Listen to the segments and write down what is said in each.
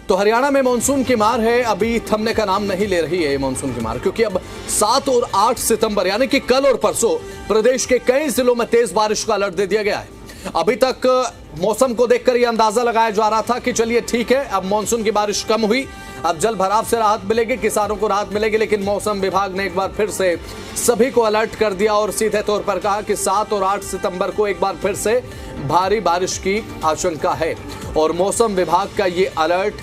तो हरियाणा में मानसून की मार है, अभी थमने का नाम नहीं ले रही है ये मानसून की मार, क्योंकि अब 7 और 8 सितंबर यानी कि कल और परसों प्रदेश के कई जिलों में तेज बारिश का अलर्ट दे दिया गया है। अभी तक मौसम को देखकर यह अंदाजा लगाया जा रहा था कि चलिए ठीक है, अब मानसून की बारिश कम हुई, अब जल भराव से राहत मिलेगी, किसानों को राहत मिलेगी। लेकिन मौसम विभाग ने एक बार फिर से सभी को अलर्ट कर दिया और सीधे तौर पर कहा कि 7 और 8 सितंबर को एक बार फिर से भारी बारिश की आशंका है। और मौसम विभाग का ये अलर्ट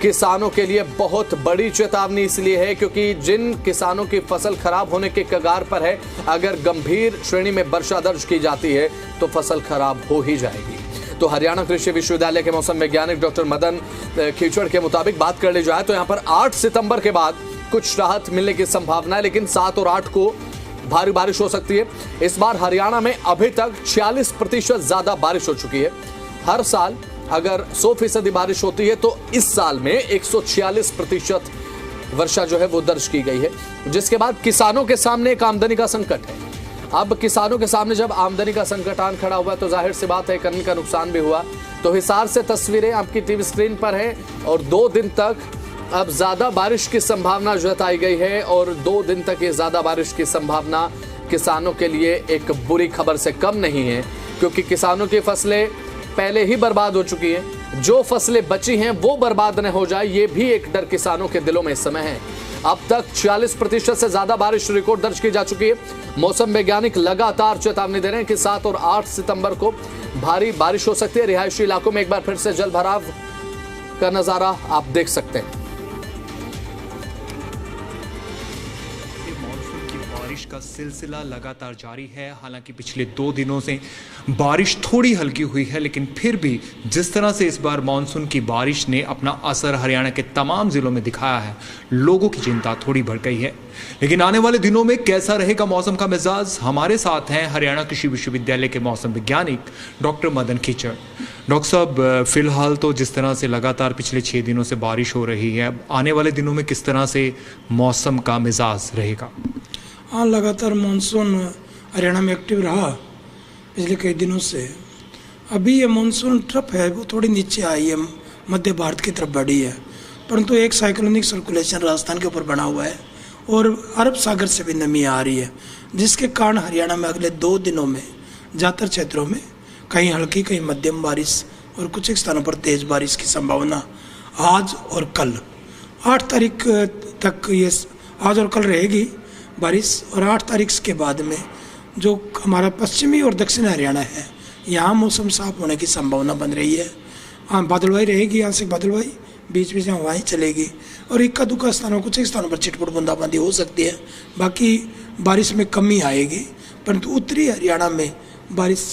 किसानों के लिए बहुत बड़ी चेतावनी इसलिए है क्योंकि जिन किसानों की फसल खराब होने के कगार पर है, अगर गंभीर श्रेणी में वर्षा दर्ज की जाती है तो फसल खराब हो ही जाएगी। तो हरियाणा कृषि विश्वविद्यालय के मौसम वैज्ञानिक डॉक्टर मदन खीचड़ के मुताबिक बात कर ली जाए तो यहाँ पर 8 सितंबर के बाद कुछ राहत मिलने की संभावना है, लेकिन 7 और 8 को भारी बारिश हो सकती है। इस बार हरियाणा में अभी तक 46% ज्यादा बारिश हो चुकी है। हर साल अगर 100% बारिश होती है तो इस साल में 146% वर्षा जो है वो दर्ज की गई है, जिसके बाद किसानों के सामने एक आमदनी का संकट है। अब किसानों के सामने जब आमदनी का संकट आन खड़ा हुआ तो जाहिर सी बात है कन्न का नुकसान भी हुआ। तो हिसार से तस्वीरें आपकी टीवी स्क्रीन पर हैं और 2 दिन तक अब ज्यादा बारिश की संभावना जताई गई है और 2 दिन तक ये ज्यादा बारिश की संभावना किसानों के लिए एक बुरी खबर से कम नहीं है, क्योंकि किसानों की फसलें पहले ही बर्बाद हो चुकी हैं। जो फसलें बची हैं वो बर्बाद न हो जाए, ये भी एक डर किसानों के दिलों में इस समय है। अब तक 46% से ज्यादा बारिश रिकॉर्ड दर्ज की जा चुकी है। मौसम वैज्ञानिक लगातार चेतावनी दे रहे हैं कि 7 और 8 सितंबर को भारी बारिश हो सकती है। रिहायशी इलाकों में एक बार फिर से जल भराव का नजारा आप देख सकते हैं। बारिश का सिलसिला लगातार जारी है। हालांकि पिछले 2 दिनों से बारिश थोड़ी हल्की हुई है, लेकिन फिर भी जिस तरह से इस बार मानसून की बारिश ने अपना असर हरियाणा के तमाम जिलों में दिखाया है, लोगों की चिंता थोड़ी बढ़ गई है। लेकिन आने वाले दिनों में कैसा रहेगा मौसम का मिजाज, हमारे साथ हैं हरियाणा कृषि विश्वविद्यालय के मौसम वैज्ञानिक डॉक्टर मदन खीचड़। डॉक्टर साहब, फिलहाल तो जिस तरह से लगातार पिछले 6 दिनों से बारिश हो रही है, आने वाले दिनों में किस तरह से मौसम का मिजाज रहेगा? हाँ, लगातार मानसून हरियाणा में एक्टिव रहा पिछले कई दिनों से। अभी ये मानसून ट्रफ है वो थोड़ी नीचे आई है, मध्य भारत की तरफ बढ़ी है, परंतु एक साइक्लोनिक सर्कुलेशन राजस्थान के ऊपर बना हुआ है और अरब सागर से भी नमी आ रही है, जिसके कारण हरियाणा में अगले 2 दिनों में ज़्यादातर क्षेत्रों में कहीं हल्की कहीं मध्यम बारिश और कुछ एक स्थानों पर तेज़ बारिश की संभावना आज और कल 8 तारीख तक ये आज और कल रहेगी बारिश। और 8 तारीख के बाद में जो हमारा पश्चिमी और दक्षिण हरियाणा है, यहाँ मौसम साफ होने की संभावना बन रही है। हाँ, बादलवाई रहेगी, आंशिक बादलवाई, बीच बीच में हवाएं चलेगी और इक्का दुक्का स्थानों कुछ एक स्थानों पर छिटपुट बूंदाबांदी हो सकती है। बाकी बारिश में कमी आएगी, परंतु उत्तरी हरियाणा में बारिश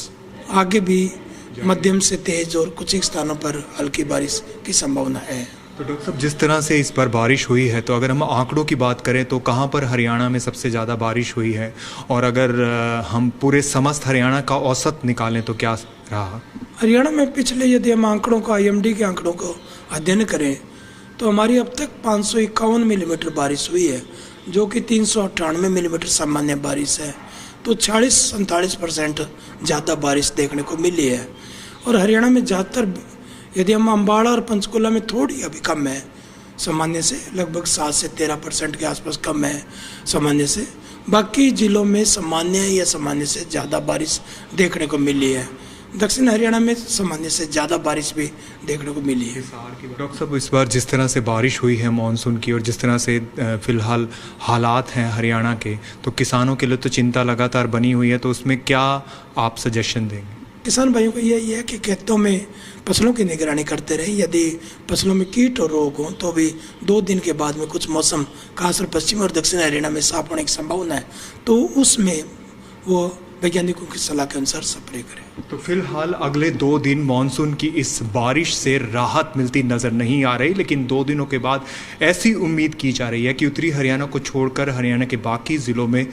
आगे भी मध्यम से तेज और कुछ एक स्थानों पर हल्की बारिश की संभावना है। तो डॉक्टर साहब, जिस तरह से इस बार बारिश हुई है, तो अगर हम आंकड़ों की बात करें तो कहाँ पर हरियाणा में सबसे ज़्यादा बारिश हुई है, और अगर हम पूरे समस्त हरियाणा का औसत निकालें तो क्या रहा? हरियाणा में पिछले यदि हम आंकड़ों का IMD के आंकड़ों को अध्ययन करें तो हमारी अब तक 551 मिलीमीटर बारिश हुई है, जो कि 398 मिलीमीटर सामान्य बारिश है। तो 40-47% ज़्यादा बारिश देखने को मिली है। और हरियाणा में ज़्यादातर यदि हम अम्बाड़ा और पंचकुला में थोड़ी अभी कम है सामान्य से, लगभग 7 से 13% के आसपास कम है सामान्य से। बाकी जिलों में सामान्य या सामान्य से ज़्यादा बारिश देखने को मिली है। दक्षिण हरियाणा में सामान्य से ज़्यादा बारिश भी देखने को मिली है। डॉक्टर साहब, इस बार जिस तरह से बारिश हुई है मानसून की और जिस तरह से फिलहाल हालात हैं हरियाणा के, तो किसानों के लिए तो चिंता लगातार बनी हुई है, तो उसमें क्या आप सजेशन देंगे? किसान भाइयों को यही है कि खेतों में फसलों की निगरानी करते रहे। यदि फसलों में कीट और रोग हों तो भी 2 दिन के बाद में कुछ मौसम खासकर पश्चिम और दक्षिण हरियाणा में साफ होने की संभावना है, तो उसमें वो वैज्ञानिकों की सलाह के अनुसार स्प्रे करें। तो फिलहाल अगले 2 दिन मानसून की इस बारिश से राहत मिलती नजर नहीं आ रही, लेकिन 2 दिनों के बाद ऐसी उम्मीद की जा रही है कि उत्तरी हरियाणा को छोड़कर हरियाणा के बाकी जिलों में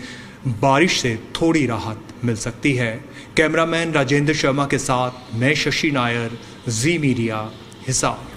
बारिश से थोड़ी राहत मिल सकती है। कैमरामैन राजेंद्र शर्मा के साथ मैं शशि नायर, जी मीडिया, हिसार।